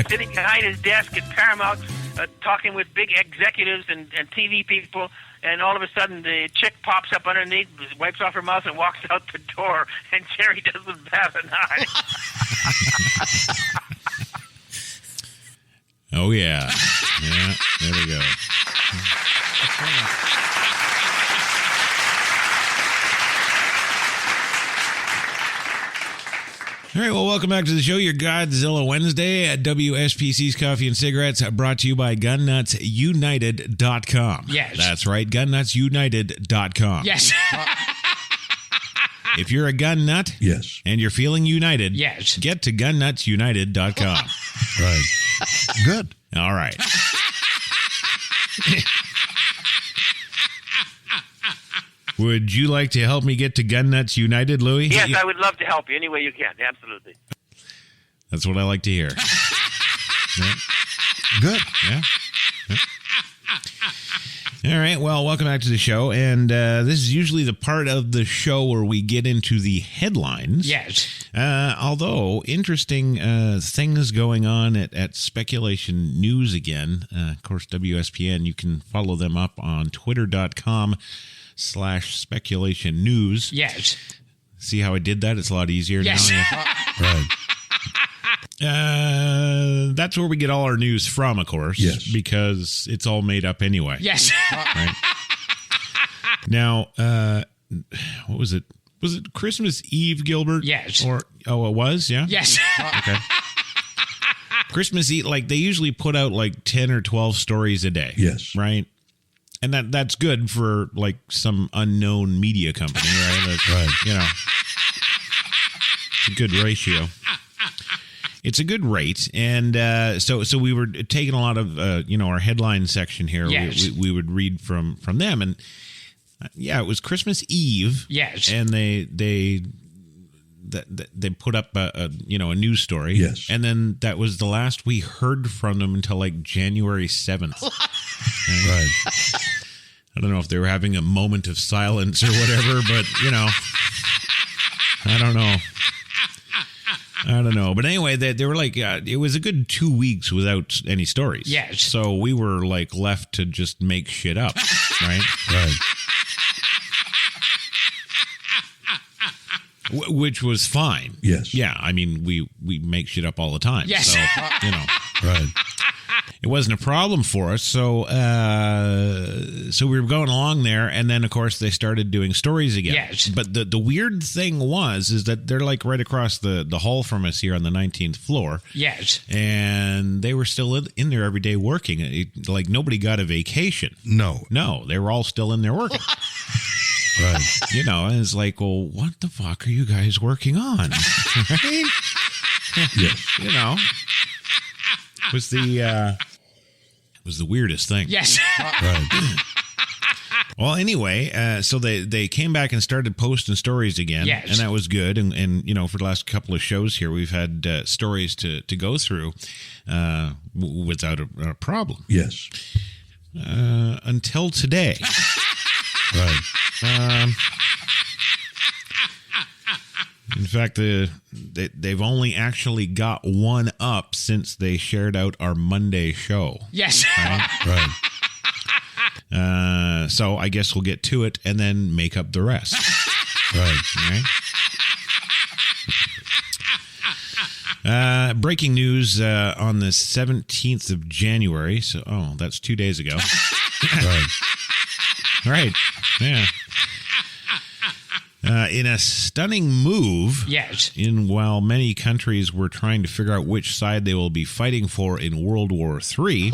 Sitting behind his desk at Paramount, talking with big executives and TV people, and all of a sudden the chick pops up underneath, wipes off her mouth, and walks out the door, and Jerry doesn't bat an eye. Oh, yeah. Yeah, there we go. All right, well, welcome back to the show, your Godzilla Wednesday at WSPC's Coffee and Cigarettes, brought to you by GunNutsUnited.com. Yes. That's right, GunNutsUnited.com. Yes. If you're a gun nut, yes, and you're feeling united, yes, get to GunNutsUnited.com. Right. Good. All right. Would you like to help me get to Gun Nuts United, Louie? Yes, I would love to help you any way you can. Absolutely. That's what I like to hear. Yeah. Good. Yeah. All right. Well, welcome back to the show. And this is usually the part of the show where we get into the headlines. Yes. Although, interesting things going on at Speculation News again. Of course, WSPN, you can follow them up on twitter.com/speculation news. Yes. See how I did that? It's a lot easier yes. now. Yeah. Right. That's where we get all our news from, of course. Yes. Because it's all made up anyway. Yes. Right? Now, what was it? Was it Christmas Eve, Gilbert? Yes. It was? Yeah? Yes. Okay. Christmas Eve, like, they usually put out like 10 or 12 stories a day. Yes. Right? And that's good for, like, some unknown media company, right? That's, right. You know, it's a good ratio. It's a good rate, and so we were taking a lot of our headline section here. Yes. We would read from them, and it was Christmas Eve. Yes, and they put up a news story. Yes, and then that was the last we heard from them until like January 7th. Right. I don't know if they were having a moment of silence or whatever, but I don't know. But anyway, they were like, it was a good 2 weeks without any stories. Yes. So we were like left to just make shit up, right? Right. Which was fine. Yes. Yeah. I mean, we make shit up all the time. Yes. So, Right. it wasn't a problem for us. So we were going along there, and then of course they started doing stories again. Yes. But the weird thing is that they're like right across the hall from us here on the 19th floor. Yes. And they were still in there every day working. Like nobody got a vacation. No, they were all still in there working. Right. And it's like, well, what the fuck are you guys working on? Right? Yes. Was the weirdest thing. Yes. Right. Well, anyway, so they came back and started posting stories again. Yes. And that was good. And for the last couple of shows here, we've had stories to go through without a problem. Yes. Until today. Right. In fact, they've only actually got one up since they shared out our Monday show. Yes. Right. So I guess we'll get to it and then make up the rest. Right. All right. Breaking news on the 17th of January. So, that's 2 days ago. Right. Right. Yeah. In a stunning move, yes, while many countries were trying to figure out which side they will be fighting for in World War III,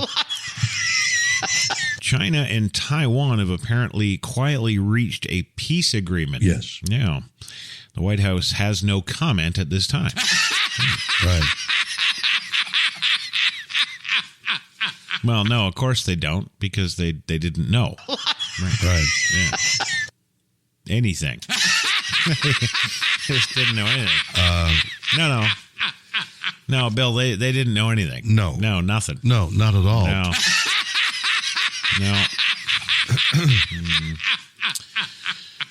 China and Taiwan have apparently quietly reached a peace agreement. Yes. Yeah. The White House has no comment at this time. Right. Well, no, of course they don't, because they didn't know. Right. Yeah. Anything. They just didn't know anything. No, Bill, they didn't know anything. No, nothing. No, not at all. No.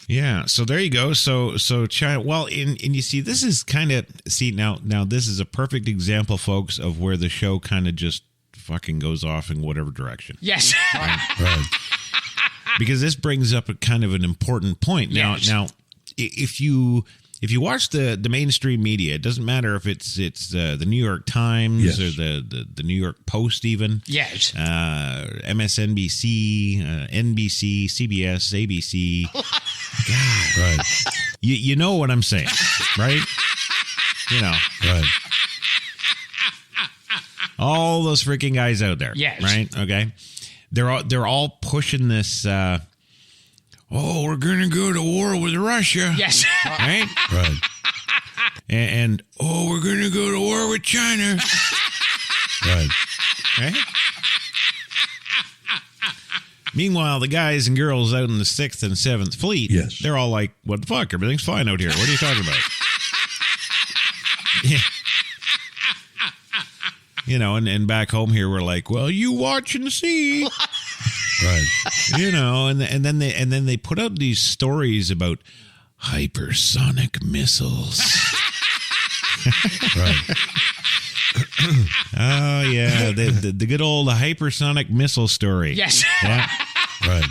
Yeah, so there you go. So China. Well, and you see, this is kind of now. This is a perfect example, folks, of where the show kind of just fucking goes off in whatever direction. Yes. Right. Because this brings up a kind of an important point. Now, if you watch the mainstream media, it doesn't matter if it's the New York Times or the New York Post, even. Yes. MSNBC, NBC, CBS, ABC. God. Right. You know what I'm saying, right? You know. Right. All those freaking guys out there. Yes. Right? Okay. They're all pushing this we're gonna go to war with Russia. Yes. Right? Right. And we're gonna go to war with China. Right. Right? Meanwhile, the guys and girls out in the 6th and 7th Fleet, Yes. they're all like, what the fuck? Everything's fine out here. What are you talking about? Yeah. You know, and back home here, we're like, well, you watch and see. Right. You know, and then they put out these stories about hypersonic missiles. Right. Oh, yeah, the good old hypersonic missile story. Yes. Yeah. Right.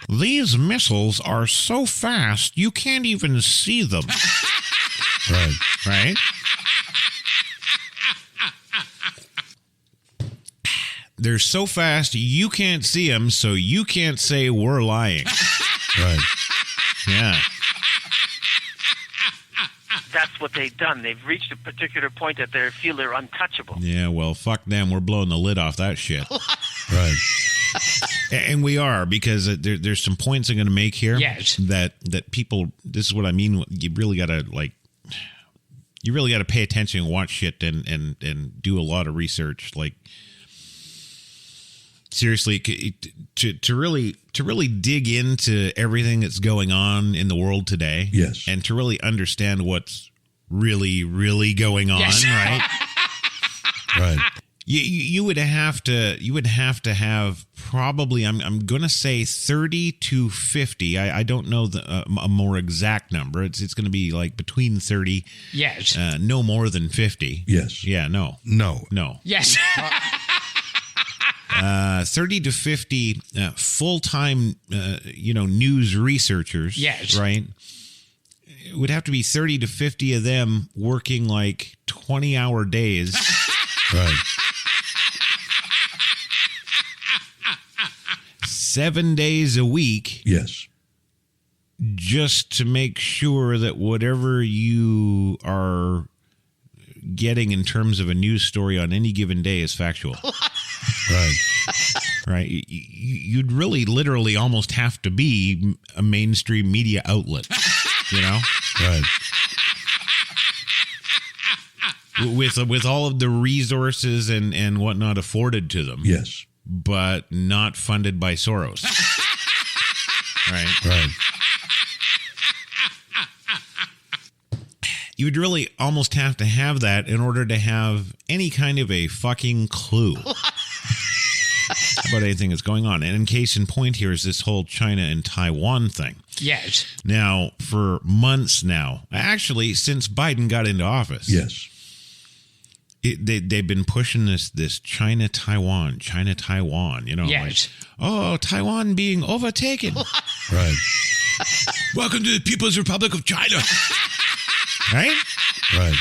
These missiles are so fast, you can't even see them. Right. Right? They're so fast, you can't see them, so you can't say we're lying. Right. Yeah. That's what they've done. They've reached a particular point that they feel they're untouchable. Yeah, well, fuck them. We're blowing the lid off that shit. Right. And we are, because there's some points I'm going to make here. Yes. That people, this is what I mean. You really got to pay attention and watch shit and do a lot of research. Like, seriously, to really dig into everything that's going on in the world today. Yes. And to really understand what's really, really going on, Yes. right? Right. You would have to have probably, I'm going to say 30 to 50. I don't know a more exact number. It's going to be like between 30. Yes. No more than 50. Yes. Yeah, no. Yes. 30 to 50 full-time, news researchers. Yes. Right? It would have to be 30 to 50 of them working like 20-hour days. Right. 7 days a week. Yes. Just to make sure that whatever you are getting in terms of a news story on any given day is factual. Right. Right? You'd really literally almost have to be a mainstream media outlet, you know? Right. With all of the resources and whatnot afforded to them. Yes. But not funded by Soros. Right? Right. You would really almost have to have that in order to have any kind of a fucking clue about anything that's going on. And in case in point here is this whole China and Taiwan thing. Yes. Now, for months now, actually since Biden got into office. Yes. They've been pushing this China-Taiwan, you know. Yes. Like, Taiwan being overtaken. Right. Welcome to the People's Republic of China. Right? Right.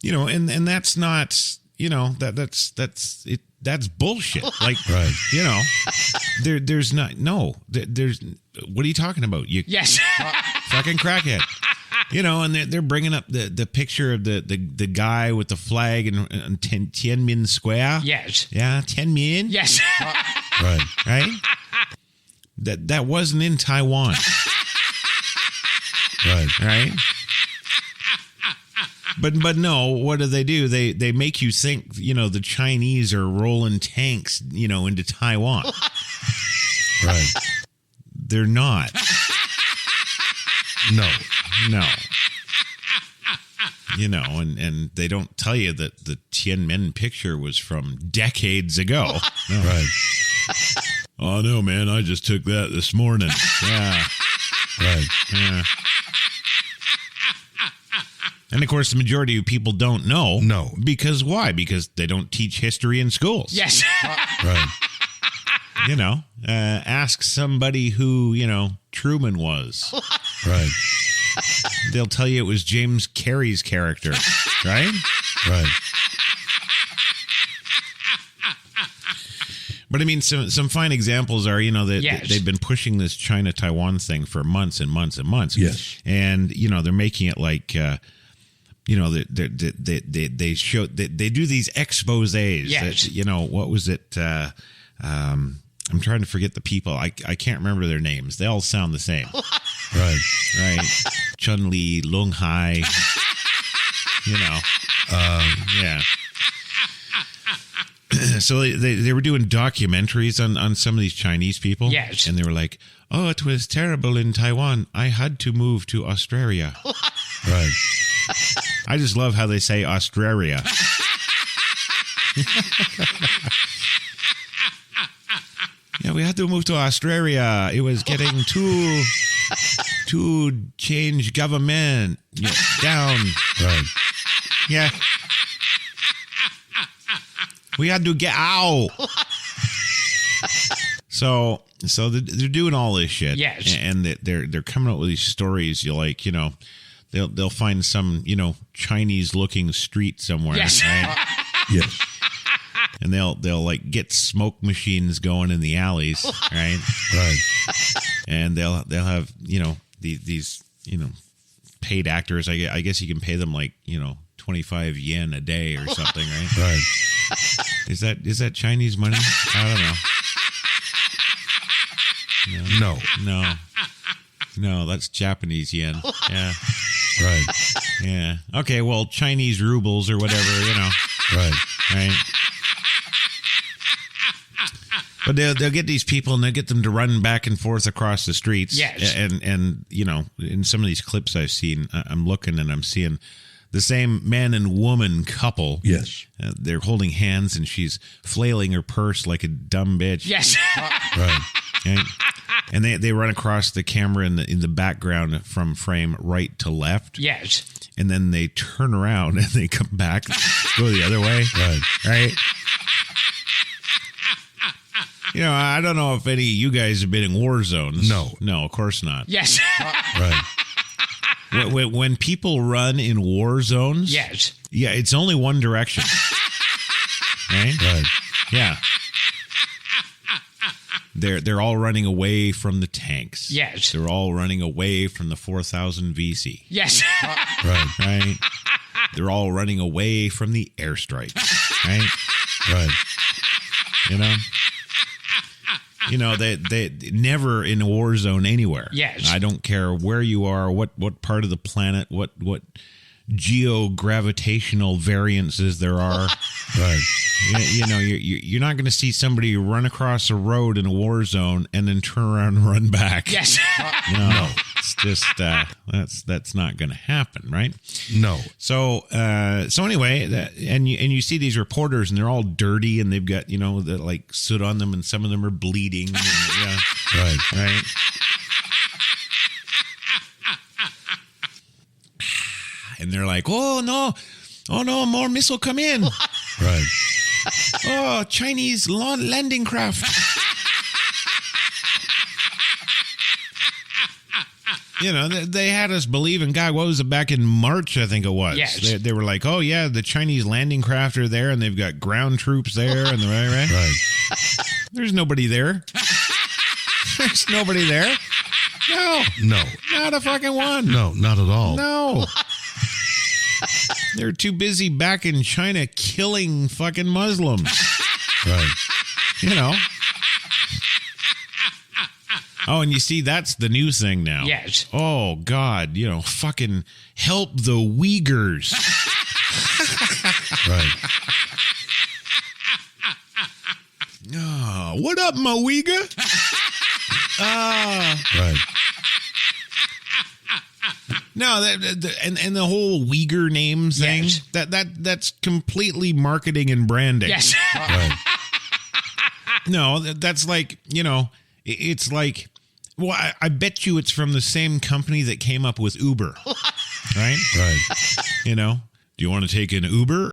You know, and that's not, you know, that's that's bullshit. Like, Right. You know, there's not, there's, what are you talking about? You Yes. fucking crackhead. You know, and they're bringing up the picture of the guy with the flag in Tiananmen Square. Yes. Yeah, Tiananmen. Yes. Right. Right? That wasn't in Taiwan. Right. Right? But no, what do? They make you think, you know, the Chinese are rolling tanks, you know, into Taiwan. Right. They're not. No. No. You know, and they don't tell you that the Tiananmen picture was from decades ago. No. Right. Oh, no, man, I just took that this morning. Yeah. Right. Yeah. And, of course, the majority of people don't know. No. Because why? Because they don't teach history in schools. Yes. Right. You know, ask somebody who, Truman was. Right. They'll tell you it was James Carey's character, right? Right. But I mean, some fine examples are, that Yes. they've been pushing this China-Taiwan thing for months and months and months. Yes. And, they're making it like, they show, they do these exposés. Yes. That, what was it? I'm trying to forget the people. I can't remember their names. They all sound the same. Right. Right. Chun-Li, Lung Hai, yeah. So they were doing documentaries on some of these Chinese people. Yes. And they were like, oh, it was terrible in Taiwan. I had to move to Australia. Right. I just love how they say Australia. Yeah, we had to move to Australia. It was getting to change government. Yeah, down. Right. Yeah. We had to get out. So they're doing all this shit. Yes. And they're coming up with these stories. You're like, they'll find some, Chinese looking street somewhere. Yes. Right? Yes. And they'll like get smoke machines going in the alleys, right? Right. And they'll have, these paid actors. I guess you can pay them like, 25 yen a day or something, right? Right. Is that Chinese money? I don't know. No, that's Japanese yen. Yeah. Right. Yeah. Okay, well, Chinese rubles or whatever, Right. right? But they'll get these people and they'll get them to run back and forth across the streets. Yes. And in some of these clips I've seen, I'm looking and I'm seeing the same man and woman couple. Yes. They're holding hands and she's flailing her purse like a dumb bitch. Yes. Right. Right? And they run across the camera in the background from frame right to left. Yes. And then they turn around and they come back, go the other way. Right. Right? I don't know if any of you guys have been in war zones. No. No, of course not. Yes. Right. When people run in war zones, Yes. yeah, it's only one direction. Right? Right. Yeah. They're all running away from the tanks. Yes. They're all running away from the 4000 VC. Yes. Right. Right? They're all running away from the airstrikes. Right? Right. They never in a war zone anywhere. Yes. I don't care where you are, what part of the planet, what geogravitational variances there are. Right. You're not going to see somebody run across a road in a war zone and then turn around and run back. Yes. No. It's just that's not going to happen, right? No. So anyway, and you see these reporters and they're all dirty and they've got the like soot on them and some of them are bleeding. And, yeah, right. And they're like, oh no, more missile come in. Right. Oh, Chinese landing craft. They had us believe in God. What was it back in March? I think it was. Yes. They were like, oh yeah, the Chinese landing craft are there, and they've got ground troops there, and right. Right. There's nobody there. There's nobody there. No, not a fucking one. No, not at all. No. They're too busy back in China killing fucking Muslims. Right. Oh, and you see, that's the new thing now. Yes. Oh, God, fucking help the Uyghurs. Right. Oh, what up, my Uyghur? Right. No, and the whole Uyghur name thing, Yes. that's completely marketing and branding. Yes. Right. No, that's like, it's like, well, I bet you it's from the same company that came up with Uber, right? Right. Do you want to take an Uber?